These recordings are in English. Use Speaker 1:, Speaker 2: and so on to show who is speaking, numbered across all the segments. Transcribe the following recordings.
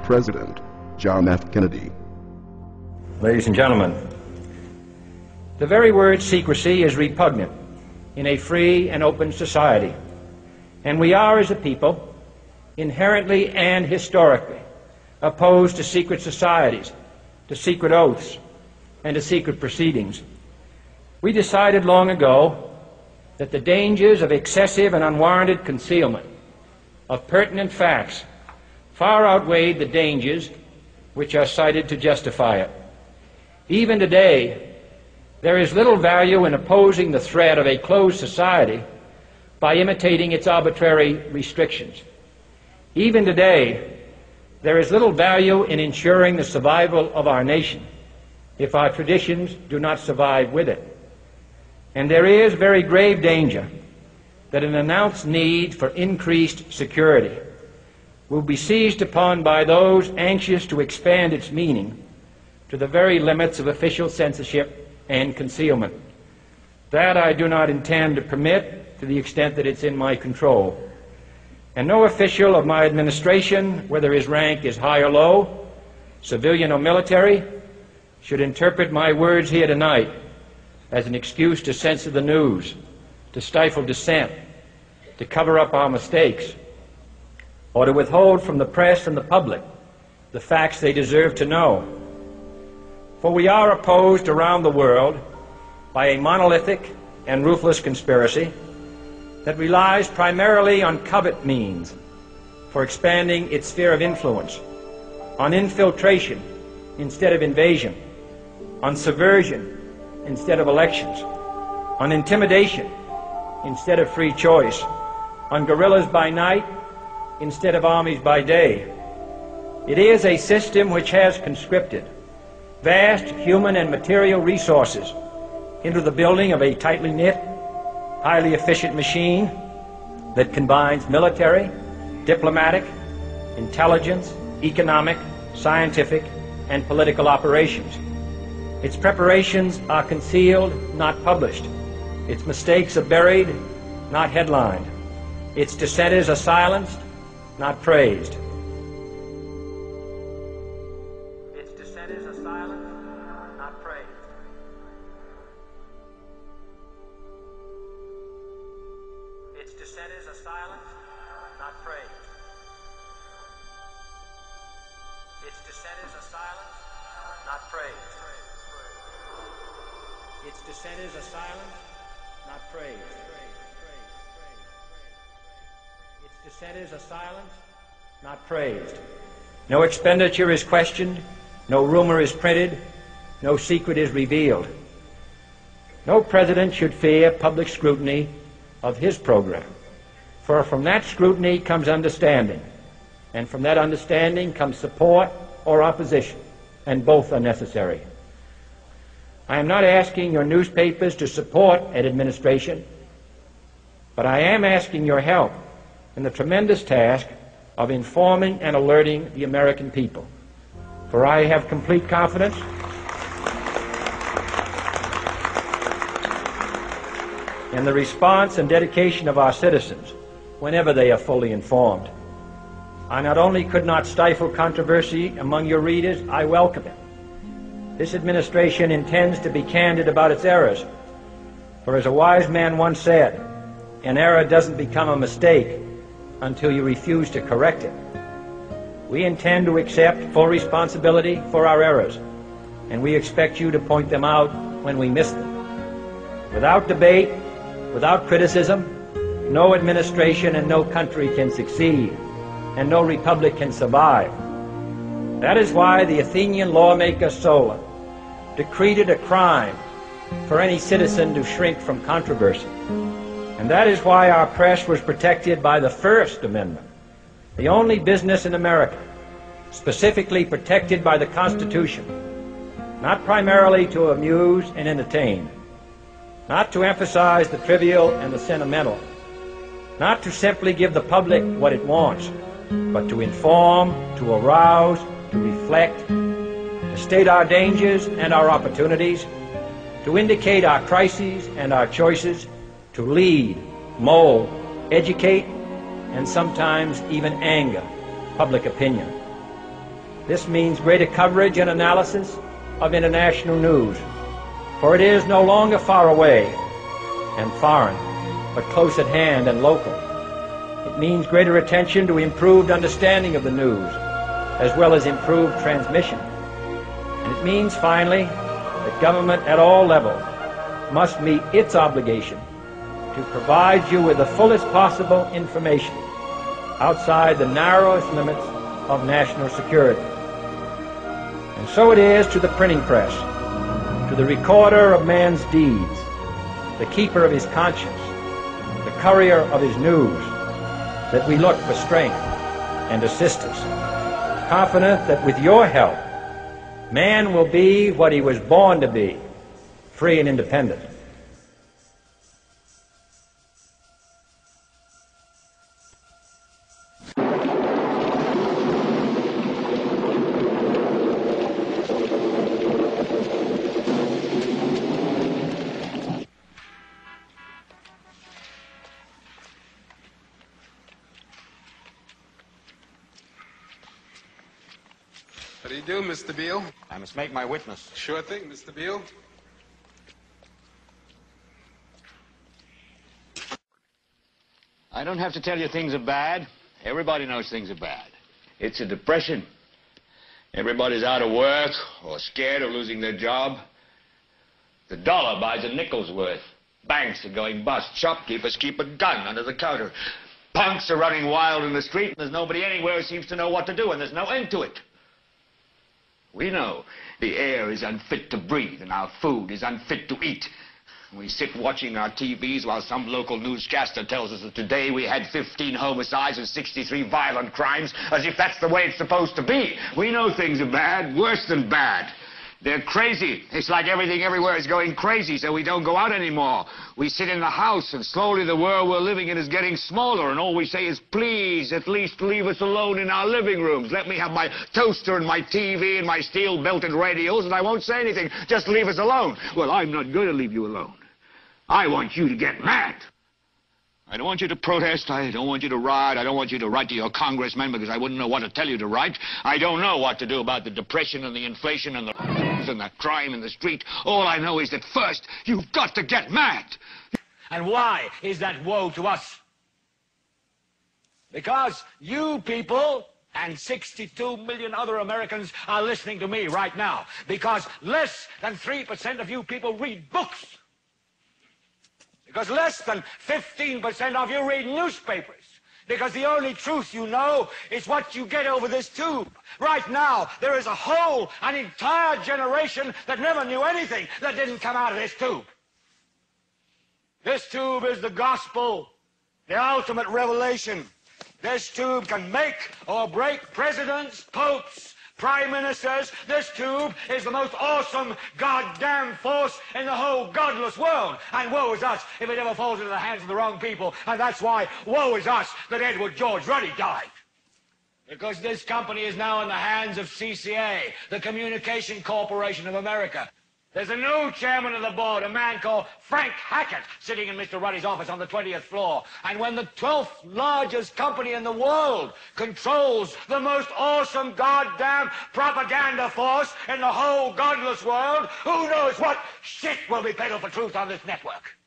Speaker 1: President John F. Kennedy.
Speaker 2: Ladies and gentlemen, the very word secrecy is repugnant in a free and open society, and we are, as a people, inherently and historically opposed to secret societies, to secret oaths, and to secret proceedings. We decided long ago that the dangers of excessive and unwarranted concealment of pertinent facts far outweighed the dangers which are cited to justify it. Even today, there is little value in opposing the threat of a closed society by imitating its arbitrary restrictions. Even today, there is little value in ensuring the survival of our nation if our traditions do not survive with it. And there is very grave danger that an announced need for increased security will be seized upon by those anxious to expand its meaning to the very limits of official censorship and concealment. That I do not intend to permit to the extent that it's in my control. And no official of my administration, whether his rank is high or low, civilian or military, should interpret my words here tonight as an excuse to censor the news, to stifle dissent, to cover up our mistakes, or to withhold from the press and the public the facts they deserve to know. For we are opposed around the world by a monolithic and ruthless conspiracy that relies primarily on covert means for expanding its sphere of influence, on infiltration instead of invasion, on subversion instead of elections, on intimidation instead of free choice, on guerrillas by night instead of armies by day. It is a system which has conscripted vast human and material resources into the building of a tightly knit, highly efficient machine that combines military, diplomatic, intelligence, economic, scientific, and political operations. Its preparations are concealed, not published. Its mistakes are buried, not headlined. Its dissenters are silenced, not praised. Its dissenters are silenced, not praised. Its dissenters are silenced, not praised. Its dissenters are silenced, not praised. Its dissenters are silenced, not praised. Its dissenters are silenced, not praised. No expenditure is questioned, no rumor is printed, no secret is revealed. No president should fear public scrutiny of his program, for from that scrutiny comes understanding, and from that understanding comes support or opposition, and both are necessary. I am not asking your newspapers to support an administration, but I am asking your help in the tremendous task of informing and alerting the American people. For I have complete confidence in the response and dedication of our citizens whenever they are fully informed. I not only could not stifle controversy among your readers, I welcome it. This administration intends to be candid about its errors, for as a wise man once said, an error doesn't become a mistake until you refuse to correct it. We intend to accept full responsibility for our errors, and we expect you to point them out when we miss them. Without debate, without criticism, no administration and no country can succeed, and no republic can survive. That is why the Athenian lawmaker Solon decreed it a crime for any citizen to shrink from controversy. And that is why our press was protected by the First Amendment, the only business in America specifically protected by the Constitution, not primarily to amuse and entertain, not to emphasize the trivial and the sentimental, not to simply give the public what it wants, but to inform, to arouse, to reflect, to state our dangers and our opportunities, to indicate our crises and our choices, to lead, mold, educate, and sometimes even anger public opinion. This means greater coverage and analysis of international news, for it is no longer far away and foreign, but close at hand and local. It means greater attention to improved understanding of the news, as well as improved transmission. And it means, finally, that government at all levels must meet its obligation to provide you with the fullest possible information outside the narrowest limits of national security. And so it is to the printing press, to the recorder of man's deeds, the keeper of his conscience, the courier of his news, that we look for strength and assistance, confident that with your help, man will be what he was born to be, free and independent.
Speaker 3: How do you do, Mr. Beale?
Speaker 4: I must make my witness.
Speaker 3: Sure thing, Mr. Beale.
Speaker 4: I don't have to tell you things are bad. Everybody knows things are bad. It's a depression. Everybody's out of work or scared of losing their job. The dollar buys a nickel's worth. Banks are going bust. Shopkeepers keep a gun under the counter. Punks are running wild in the street, and there's nobody anywhere who seems to know what to do, and there's no end to it. We know the air is unfit to breathe and our food is unfit to eat. We sit watching our TVs while some local newscaster tells us that today we had 15 homicides and 63 violent crimes, as if that's the way it's supposed to be. We know things are bad, worse than bad. They're crazy. It's like everything everywhere is going crazy, so we don't go out anymore. We sit in the house, and slowly the world we're living in is getting smaller, and all we say is, please, at least leave us alone in our living rooms. Let me have my toaster and my TV and my steel-belted radios, and I won't say anything. Just leave us alone. Well, I'm not going to leave you alone. I want you to get mad. I don't want you to protest. I don't want you to riot. I don't want you to write to your congressman because I wouldn't know what to tell you to write. I don't know what to do about the depression and the inflation and the crime in the street. All I know is that first, you've got to get mad.
Speaker 5: And why is that woe to us? Because you people and 62 million other Americans are listening to me right now. Because less than 3% of you people read books. Because less than 15% of you read newspapers. Because the only truth you know is what you get over this tube. Right now, there is an entire generation that never knew anything that didn't come out of this tube. This tube is the gospel, the ultimate revelation. This tube can make or break presidents, popes, prime ministers. This tube is the most awesome goddamn force in the whole godless world. And woe is us if it ever falls into the hands of the wrong people. And that's why woe is us that Edward George Ruddy died. Because this company is now in the hands of CCA, the Communication Corporation of America. There's a new chairman of the board, a man called Frank Hackett, sitting in Mr. Ruddy's office on the 20th floor. And when the 12th largest company in the world controls the most awesome goddamn propaganda force in the whole godless world, who knows what shit will be peddled for truth on this network?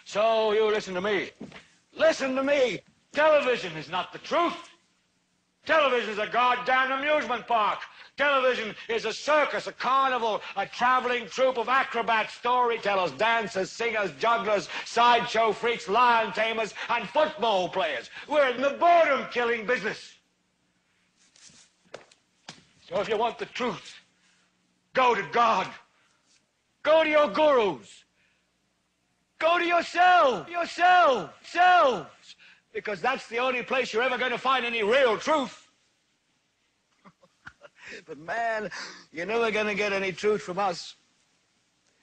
Speaker 5: So you listen to me. Listen to me. Television is not the truth. Television is a goddamn amusement park. Television is a circus, a carnival, a traveling troupe of acrobats, storytellers, dancers, singers, jugglers, sideshow freaks, lion tamers, and football players. We're in the boredom-killing business. So if you want the truth, go to God. Go to your gurus. Go to yourselves, because that's the only place you're ever going to find any real truth. But man, you're never going to get any truth from us.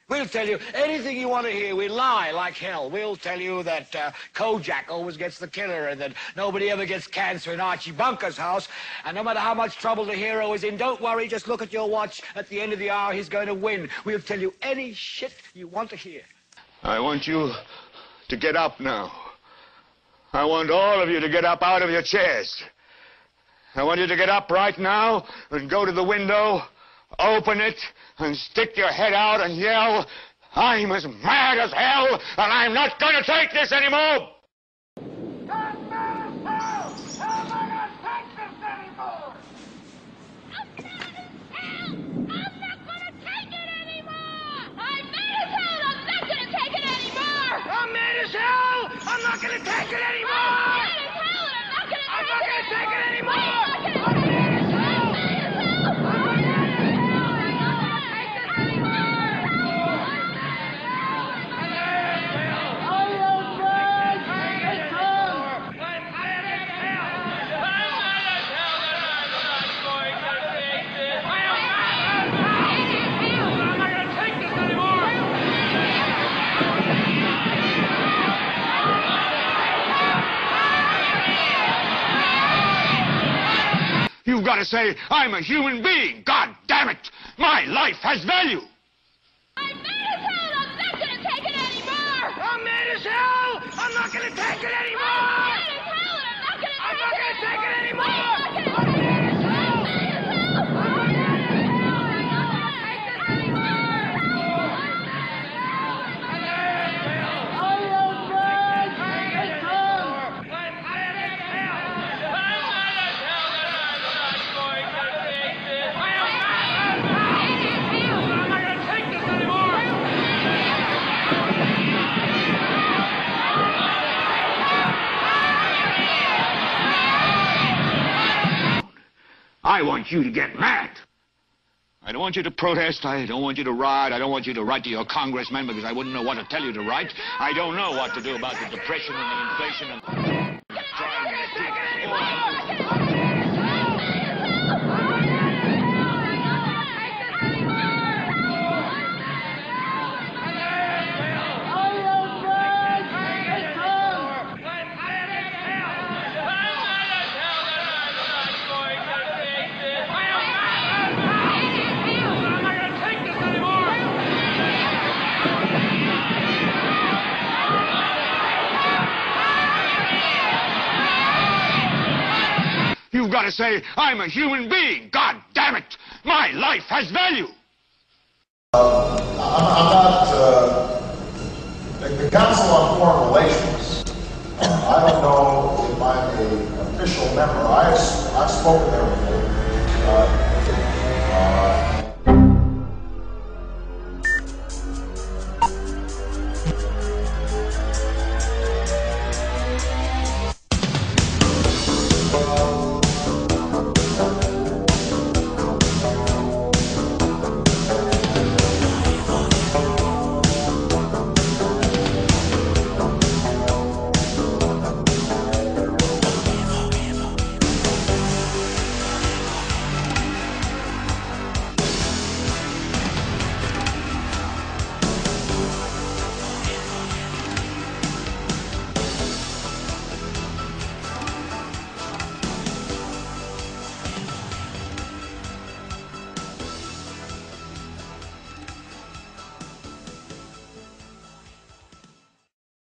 Speaker 5: We'll tell you anything you want to hear. We lie like hell. We'll tell you that Kojak always gets the killer and that nobody ever gets cancer in Archie Bunker's house. And no matter how much trouble the hero is in, don't worry, just look at your watch. At the end of the hour, he's going to win. We'll tell you any shit you want to hear.
Speaker 4: I want you to get up now. I want all of you to get up out of your chairs. I want you to get up right now and go to the window, open it, and stick your head out and yell, "I'm as mad as hell, and I'm not going to take this anymore!"
Speaker 6: I'm mad as hell! How am I going to take this anymore? I'm mad as hell! I'm not going to take it anymore! I'm mad as hell! I'm not going to take it anymore! I'm mad as hell! I'm not going to take it anymore! I'm mad as hell! I'm not going to take it anymore! I'm mad as hell! I'm not going to take this anymore!
Speaker 4: You've got to say, "I'm a human being. God damn it! My life has value."
Speaker 6: I'm mad as hell! I'm not going to take it anymore! I'm mad as hell! I'm not going to take it anymore! I'm mad as hell! I'm not going to take it anymore! I'm mad as hell! I'm not going to take this anymore!
Speaker 4: I want you to get mad. I don't want you to protest. I don't want you to riot. I don't want you to write to your congressman because I wouldn't know what to tell you to write. I don't know what to do about the depression and the inflation and... You've got to say, "I'm a human being. God damn it! My life has value."
Speaker 7: I'm not the Council on Foreign Relations. I don't know if I'm an official member. I've spoken there